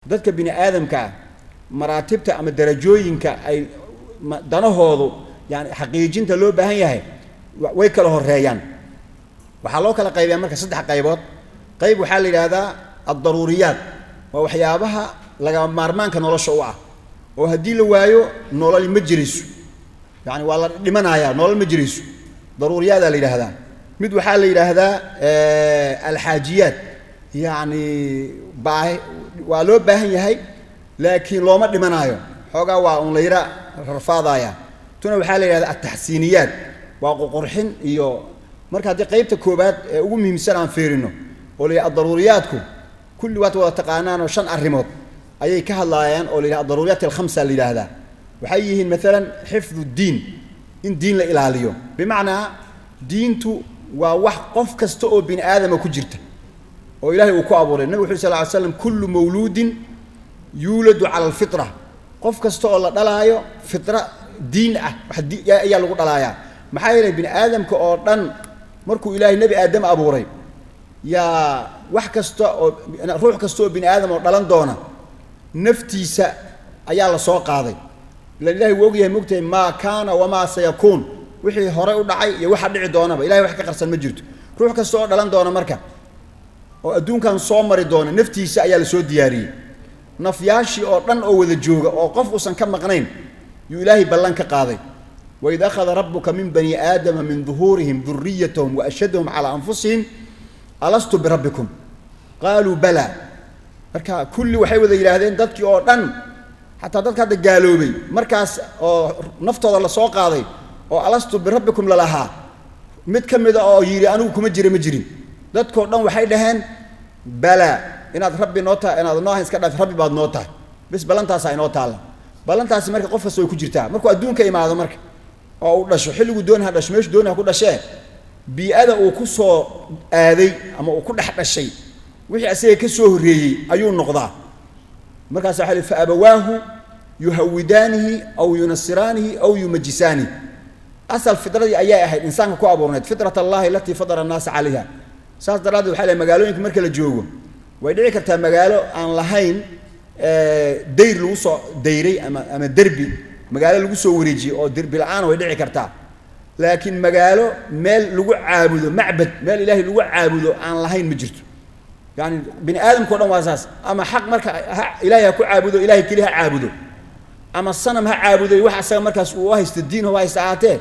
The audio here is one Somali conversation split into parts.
dadka bini aadamka maraatibta ama darajooyinka ay danahoodu yani xaqiijinta loo baahan yahay way kala horeeyaan waxa loo kala qaybiyaa marka saddex qaybood qayb waxa la yiraahdaa ad-daruriyat waa waxyaabaha laga maarmaanka nolosha u ah oo hadii la waayo nolol ma jiriso yani waa la dhimanayaa nolol ma jiriso daruriyada la yiraahdaa mid waxa la yiraahdaa al-haajiyat yani waa loo baahan yahay laakiin looma dhimanayo xogaa waa un la yira rafaadaya tuna waxa la yiraahdaa at-tahsiniyat waa qurxin iyo marka hadii qaybta koobaad ee ugu muhiimsan aan fiirino oo la ad-daruriyatku kulli wada taqaanaan oo shan arimood ayay ka hadlayaan oo la yiraahdo ad-daruriyat al-khamsa la yiraahdaa waxay yihiin midalan xifdhu diin in diin la ilaaliyo bimaana diintu waa wax qof kasta oo bini aadam ku jirta oo ilaahay uu ku abuuray nabi sallallahu alayhi wasallam kullu mawludin yuladu ala al-fitra qof kasta oo la dhalaayo fitra diin ah ayaa lagu dhalaaya maxay yeelay bini aadamka oo dhan markuu ilaahay nabi aadam abuuray ya wax kasta oo ruux kasta oo bini aadam oo dhalan doona naftiisa ayaa la soo qaaday ilaahay wuu ogyahay mugtay ma kaana wama sayakun wixii hore u dhacay iyo waxa dhici doonaba ilaahay wax ka qarsan ma jirto ruux kasta oo dhalan doona marka oo adduunkan soo mari doona naftiisa ayaa la soo diyaariyay nafyaashi oo dhan oo wada jooga oo qof uusan ka maqnayn yu ilaahay ballan ka qaaday wa idha akhadha rabbuka min bani aadama min dhuhurihim dhurriyyatahum wa ashhadahum ala anfusihim alastu bi rabbikum qalu bala marka kulli waxay wada yiraahdeen dadkii oo dhan hatta dadka hadda gaaloobay markaas oo naftooda la soo qaaday oo alastu bi rabbikum lalaha mid kamida oo yiri anigu kuma jira ma jirin dadkoo dhan waxay dhaheen bala inaad rabbi noo tahay inaad noo iska dhaaf rabbi baad noo tahay bis balantaas ay noo taala balantaas marka qof kasta way ku jirtaa markuu adduunka imaado marka oo uu dhasho xilligu doonaha dhasho meeshu doonaha ku dhashee bi'ada uu ku soo aaday ama uu ku dhashay wixii asaga ka soo horeeyay ayuu noqdaa markaas waxa la faabawaahu yuhawidanihi aw yunassiranihi aw yumajisani asal fitradii ayaa ahayd insaanka ku abuurneed fitratullahi allati fadara an-nas 'alayha saas daraadii waxa la magaalooyinka marka la joogo way dhici kartaa magaalo aan lahayn dayr lagu soo dayray ama derbi magaalo lagu soo wareejiyo oo derbi la'aan way dhici kartaa laakiin magaalo meel lagu caabudo macbad meel ilaahay lagu caabudo aan lahayn ma jirto yani bini aadamku dhan waa saas ama xaq marka ilaahay ku caabudo ilaahay kaliya caabudo ama sanam ha caabudo wax asaga markaas uu haysto diin oo haystaatee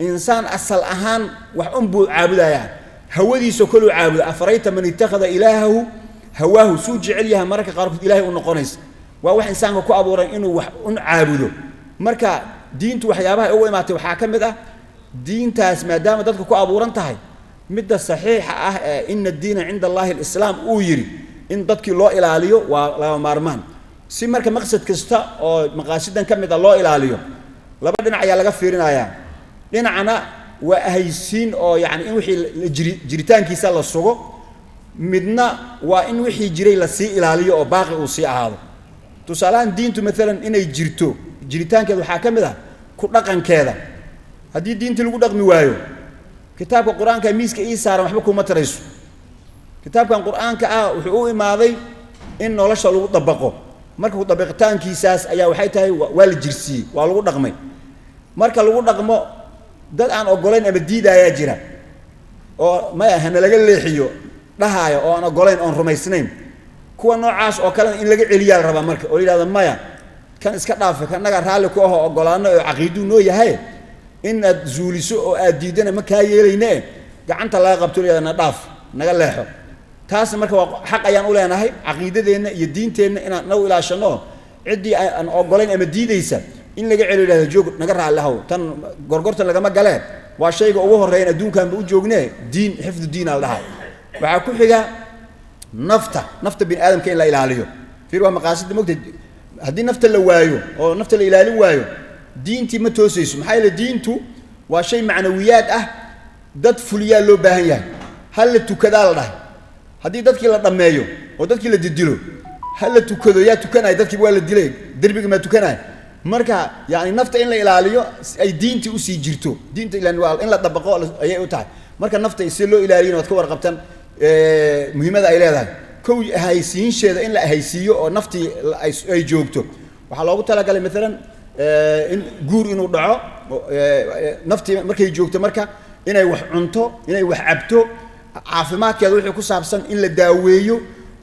insaan asal ahaan wax un buu caabudaya hawadiisa kullu caabudo afarayta man ittakhadha ilaahu hawaahu suu jecel yahay marka qaarkood ilaahay uu noqonays waa wax insaanka ku abuuray inuu wax un caabudo marka diintu waxyaabaha ugu imaatay waxa kamid ah diintaas maadaama dadku ku abuuran tahay midda saxiixa ah ee inna diina 'inda Allahi al-islam uu yiri in dadkii loo ilaaliyo waa la maarmaan si marka maqsad kasta oo maqaasidan kamid ah loo ilaaliyo laba dhinac ayaa laga fiirinayaa dhinacna waa ahaysiin oo yani in wixii jiritaankiisa la sugo midna waa in wixii jiray la sii ilaaliyo oo baaqi uu sii ahaado tusaalaan diintu midalan inay jirto jiritaankeeda waxa kamid ah ku dhaqankeeda hadii diinta lagu dhaqmi waayo kitaabka quraanka miiska ii saaran waxba kuma tarayso kitaabkan quraanka wuxuu u imaaday in nolosha lagu dabaqo marka ku dabaqitaankiisaas ayaa waxay tahay waa la jirsiyay waa lagu dhaqmay marka lagu dhaqmo dad aan ogolayn ama diidaya jira oo ma ahna laga leexiyo dhahaayo oo aan ogolayn oo rumaysnayn kuwa noocaas oo kale in laga celiyaa raba marka oo yiraahdo maya kan iska dhaaf kan naga raali ku ah ogolaano oo aqeedu noo yahay in aad zuuliso oo aad diidana ma ka yeelayne gacanta laga qabto leedana dhaaf naga leexo taas marka waa xaq ayaan u leenahay aqeedadeena iyo diinteena inaan noo ilaashano cidii aan ogolayn ama diidaysa in laga celiyo joog naga raalahow tan gorgorta laga ma galeen waa shayga ugu horeeyay adduunkan u joognee diin xifdu diin al dhahay waxa ku xiga nafta bin aadamka in la ilaaliyo fiir waa maqaasid mugtay hadii nafta la waayo oo nafta la ilaalin waayo diintii ma toosayso maxay la diintu waa shay macnawiyaad ah dad fuliyaa loo baahan yahay hal la tukadaa la dhahay hadii dadkii la dhameeyo oo dadkii la didilo hal la tukado yaa tukanay dadkii waa la dilay darbiga ma tukanay marka yaani nafta in la ilaaliyo ay diintii u sii jirto diinta in la dabaqo ayay u tahay marka nafta si loo ilaaliyo wad ka warqabtan muhiimada ay leedahay kow haysiinsheeda in la haysiiyo oo naftii ay joogto waxa loogu talagalay midna in guur inuu dhaco naftii markay joogto marka inay wax cunto inay wax cabto caafimaadkeeda wixii ku saabsan in la daaweeyo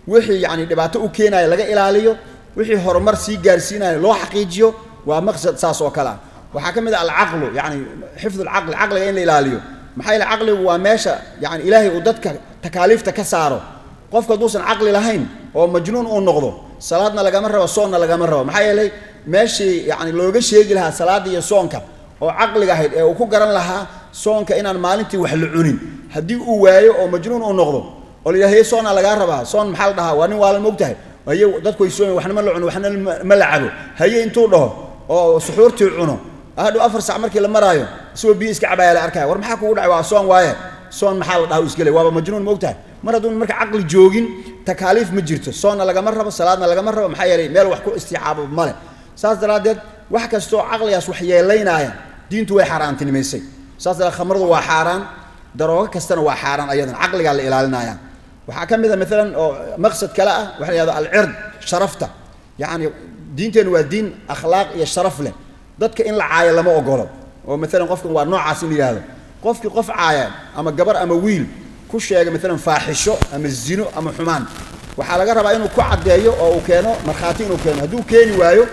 wixii yani dhibaato u keenaya laga ilaaliyo wixii horumar sii gaarsiinaya loo xaqiijiyo waa maqsad saas oo kala waxa kamid ah al-aql yani xifd al-aql aqliga in la ilaaliyo maxay aqligu waa meesha yani ilaahay uu dadka takaaliifta ka saaro qofka duusan aqli lahayn oo majnuun uu noqdo salaadna laga rabo soonna laga rabo maxay yeelay meeshii yani looga sheegi lahaa salaada iyo soonka oo aqliga ahayd ee uu ku garan lahaa soonka inaan maalintii wax la cunin hadii uu waayo oo majnuun uu noqdo oo ilaahay soonna laga rabaa soon maxal dhaha waa nin waalin moogtahay ayo dadku ay soon waxna ma la cuno waxna ma la cabo haye intuu dhaho oo suxuurtii cuno aadu 4 saac markii la maraayo soo biyo iska cabaaya la arkay war maxaa kugu dhacay waa soon waaye soon maxaa la dhaho isgalay waa majnuun moogtahay mar haduu marka aqli joogin takaaliif ma jirto soonna laga rabo salaadna laga rabo maxay yeelay meel wax ku isticaabo male saas daraadeed wax kasto aqligaas wax yeelaynaya diintu way xaraantinimeysay saas daraadeed khamradu waa xaraan darooga kastana waa xaraan ayadan aqliga la ilaalinaya waxa kamid ah midna oo maqsad kala ah waxa la yiraahdo al-ird sharafta yani diinteenu waa diin akhlaaq iyo sharaf leh dadka in la caayo lama ogolo oo midna qofkan waa noocaas in yiraahdo qofkii qof caaya ama gabar ama wiil ku sheega midna faaxisho ama zino ama xumaan waxa laga rabaa inuu ku cadeeyo oo uu keeno marxaati inuu keeno haduu keeni waayo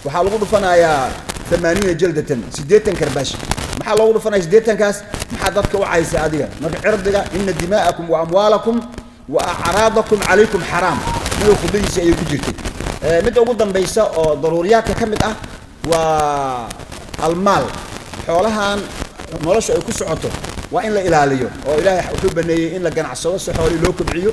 waxa lagu dhufanayaa 80 jildatan 80 karbash maxaa lagu dhufanayaa 80 kaas maxaa dadka u caayisa adiga marka cirdiga inna dima'akum wa amwalakum wa a'radakum alaykum haram inuu khudaysi ay ku jirtay mid ugu dambaysa oo daruuriyaadka kamid ah waa almaal xoolahan nolosha ay ku socoto waa in la ilaaliyo oo ilaahay wuxuu baneeyay in la ganacsado si xoolo loo kobciyo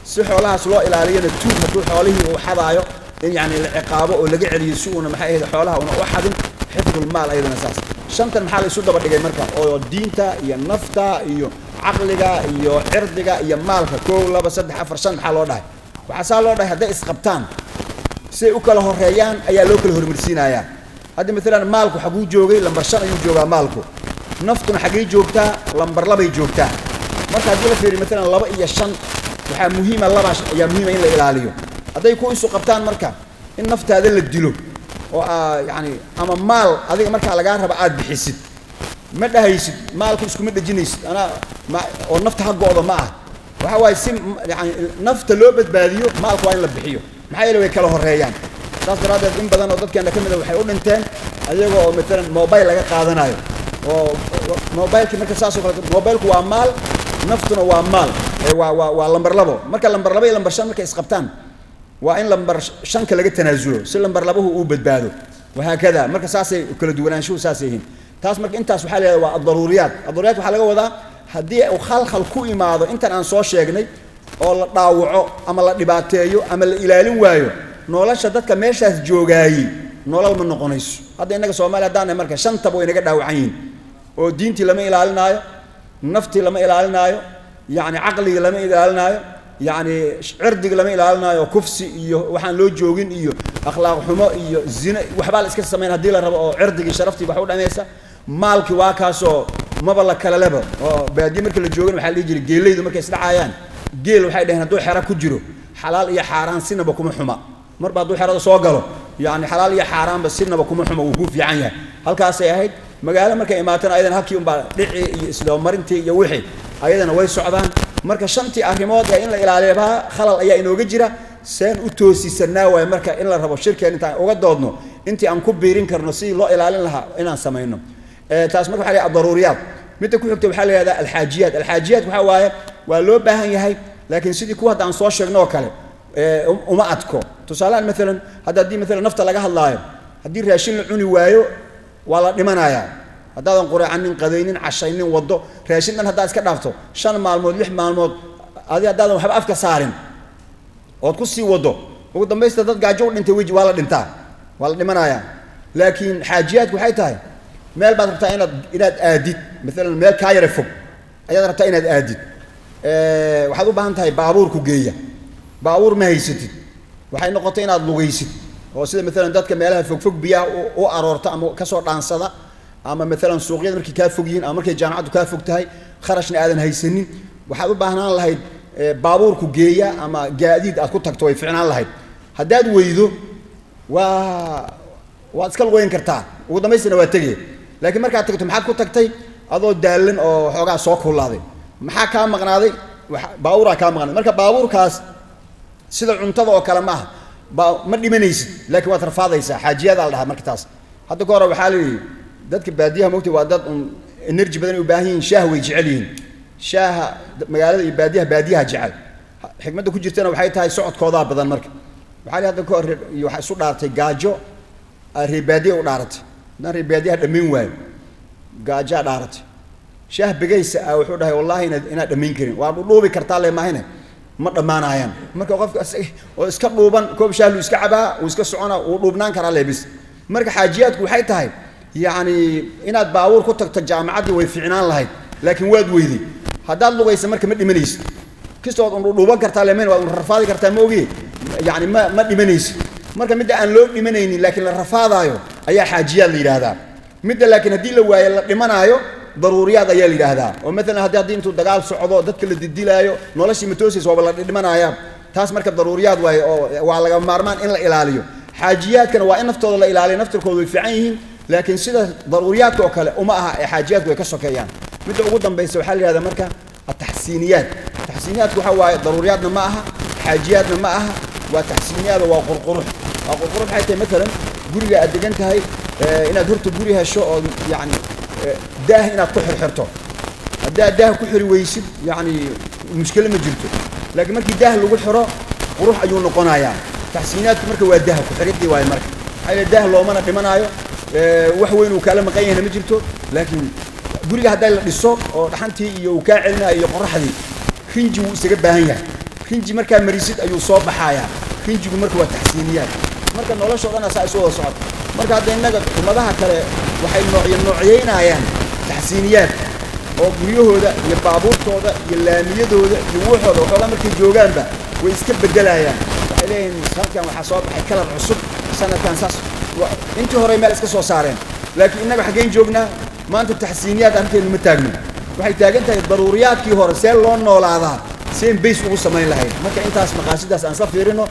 si xoolahaas loo ilaaliyana tuug haduu xoolihii uu xadaayo in yani la ciqaabo oo laga celiyo si uu maxay ahayd xoolaha uu xadin xifdul maal aydan asaas shantan maxaa la isu daba dhigay marka oo diinta iyo nafta iyo aqliga iyo cirdiga iyo maalka 1 2 3 4 5 maxaa loo dhahay waxa loo dhahay haday isqabtaan si u kala horeeyaan ayaa loo kala hormarsiinayaa hadda midna maalku xaguu joogay lambar 5 ayuu joogaa maalku naftuna xagee joogtaa lambar 2 ay joogtaa marka hadii la fiiriyo midna 2 iyo 5 waxa muhiim ah labaas ayaa muhiim in la ilaaliyo haday ku isu qabtaan marka in naftaada la dilo oo yani ama maal adiga marka laga rabo aad bixisid ma dhahaysid maalku isku ma dhajinaysid ana oo nafta hagooda ma ah waxa way si yani nafta loo badbaadiyo maalku waa in la bixiyo maxay yeelay way kala horeeyaan taas daraadeed in badan oo dadkeena kamid ah waxay u dhinteen ayaga oo midna mobile laga qaadanayo oo mobile marka saas oo kale mobile-ku waa maal naftuna waa maal waa lambar 2 marka lambar 2 iyo lambar 5 markay isqabtaan waa in lambar 5 ka laga tanaazulo si lambar 2 uu badbaado waxa kada marka saasay kala duwanaanshuhu saasayeen taas marka intaas waxa leeyahay waa ad-daruriyaat waxa laga wadaa hadii uu khalkhal ku imaado intan aan soo sheegnay oo la dhaawaco ama la dhibaateeyo ama la ilaalin waayo nolosha dadka meeshaas joogay nolol ma noqonayso hadda inaga Soomaaliya hadaan marka shantaba way inaga dhaawacan yihiin oo diintii lama ilaalinayo naftii lama ilaalinayo yani aqliga lama ilaalinayo yani cirdiga lama ilaalinayo kufsi iyo waxaan loo joogin iyo akhlaaq xumo iyo zina waxba la iska sameeyay hadii la rabo oo cirdiga sharaftii wax u dhameeysa maalki waa kaasoo maba la kala laba oo baadi marka la joogin waxa la jiray geelaydu markay isdhacaayaan geel waxay dhahan haduu xira ku jiro xalaal iyo xaraan sinaba kuma xuma marba haduu xirada soo galo yani xalaal iyo xaraan ba sinaba kuma xuma uu ku fiican yahay halkaas ay ahayd magaalo markay imaatana aydan halkii baa dhici iyo isla marintii iyo wixii ayadana way socdaan marka shantii arimood ee in la ilaaliyo khalal ayaa inooga jira seen u toosisanaa way marka in la rabo shirkeen inta uga doodno intii aan ku biirin karno si loo ilaalin lahaa inaan sameeyno taas marka waxa la daruriyaad mid ku xigta waxa la yiraahdaa al-haajiyat waxa waaye waa loo baahan yahay laakiin sidii ku hadaan soo sheegno kale uma adko tusaalaan midalan hadii midalan nafta laga hadlaayo hadii raashin la cuni waayo waa la dhimanayaa hadaan quraanin qadaynin cashaynin wado raashindan hadaa iska dhaafto 5 maalmood 6 maalmood adii hadaan waxba afka saarin oo ku sii wado ugu dambaysta dad gaajo u dhintay wiji waa la dhintaa waa la dhimanayaa laakiin xaajiyaadku waxay tahay meel baad rabtaa inaad aadid midalan meel ka yar fog ayaad rabtaa inaad aadid waxaad u baahan tahay baabuur ku geeya baabuur ma haysatid waxay noqotay inaad lugaysid oo sida midalan dadka meelaha fog biyaha u aroorta ama ka soo dhaansada ama midalan suuqyada markii ka fog yihiin ama markay jaamacadu ka fog tahay kharashna aadan haysanin waxaad u baahnaan lahayd baabuurku geeya ama gaadiid aad ku tagto way fiicnaan lahayd haddaad weydo waad iska lugeyn kartaa ugu dambaystina waa tegay laakiin markaad tagto maxaad ku tagtay adoo daalan oo xoogaa soo kulaaday maxaa kaa maqnaaday baabuuraa kaa maqnaaday marka baabuurkaas sida cuntada oo kale maaha ma dhimanaysid laakiin waad rafaadaysaa xaajiyada la dhahaa marka taas hadda ka hore waxaa la yidhi dadka baadiyaha mogtay waa dad energy badan u baahan yihiin shaah way jecel yihiin shaaha magaalada iyo baadiyaha jecel xikmadda ku jirtana waxay tahay socodkoodaa badan marka waxaa la hadda ka hor waxaa isu dhaartay gaajo reer baadiya u dhaaratay haddaan reer baadiyaha dhammayn waayo gaajaa dhaaratay shaah begaysa ah wuxuu dhahay wallaahi inaad dhammayn karin waa dhuubi kartaa le maahine ma dhammaanayaan marka qofka oo iska dhuuban koob shaah lu iska cabaa uu iska socona uu dhuubnaan karaa leebis marka xaajiyaadku waxay tahay yacni inaad baabuur ku tagto jaamacaddii way fiicnaan lahayd laakiin waad weyday haddaad lugaysa marka ma dhimanaysid kistood dhuuban kartaa leemayn waad rafaadi kartaa ma ogi yacni ma dhimanaysid marka midda aan loo dhimanaynin laakiin la rafaadaayo ayaa xaajiyaad la yidhaahdaa midda laakiin haddii la waayo la dhimanaayo daruuriyaad ayaa la yidhaahdaa oo maalan haddii intuu dagaal socdo dadka la didilaayo noloshii matoosis waaba la dhimanayaa taas marka daruuriyaad waaye oo waa laga maarmaan in la ilaaliyo xaajiyaadkana waa in naftooda la ilaaliyo naftirkooda way fiican yihiin laakiin sida daruuriyaadka oo kale uma aha ee xaajiyaadku way ka sokeeyaan midda ugu dambaysa waxaa la yidhahdaa marka ataxsiiniyaad taxsiiniyaadku waxaa waaye daruuriyaadna ma aha xaajiyaadna ma aha waa taxsiiniyaad waa qurqurux waxay tahay maalan guriga aad degan tahay inaad horta guri hesho oo yacni daah inaad ku xirxirto haddaad daah ku xiri weysid yacni mushkilo ma jirto laakiin markii daah lagu xiro qurux ayuu noqonayaa taxsiinaadku marka waa daah ku xiridii waaye marka maxaa yeele daah loomana dhimanaayo wax weyn uu kaala maqan yahayna ma jirto laakiin guriga hadday la dhiso oo dhaxantii iyo uu kaa celinayo iyo qoraxdii rinji wuu isaga baahan yahay rinji markaa marisid ayuu soo baxayaa rinjigu marka waa taxsiiniyaad marka nolosha o dhan asaa isu wada socota marka hadda innaga ummadaha kale waxay noocyeynayaan taxsiiniyaad oo guryahooda iyo baabuurtooda iyo laamiyadooda iyo wuxooda waxoogaa markay joogaanba way iska beddelayaan waxay leeyihiin halkan waxaa soo baxay kalar cusub sanadkan saas intii horey meel iska soo saareen laakiin innaga xaggeen joognaa maanta taxsiiniyaad arrinteenu ma taagno waxay taagan tahay daruuriyaadkii hore see loo noolaadaa seen bays ugu samayn lahayd marka intaas maqaasidaas aan isla fiirino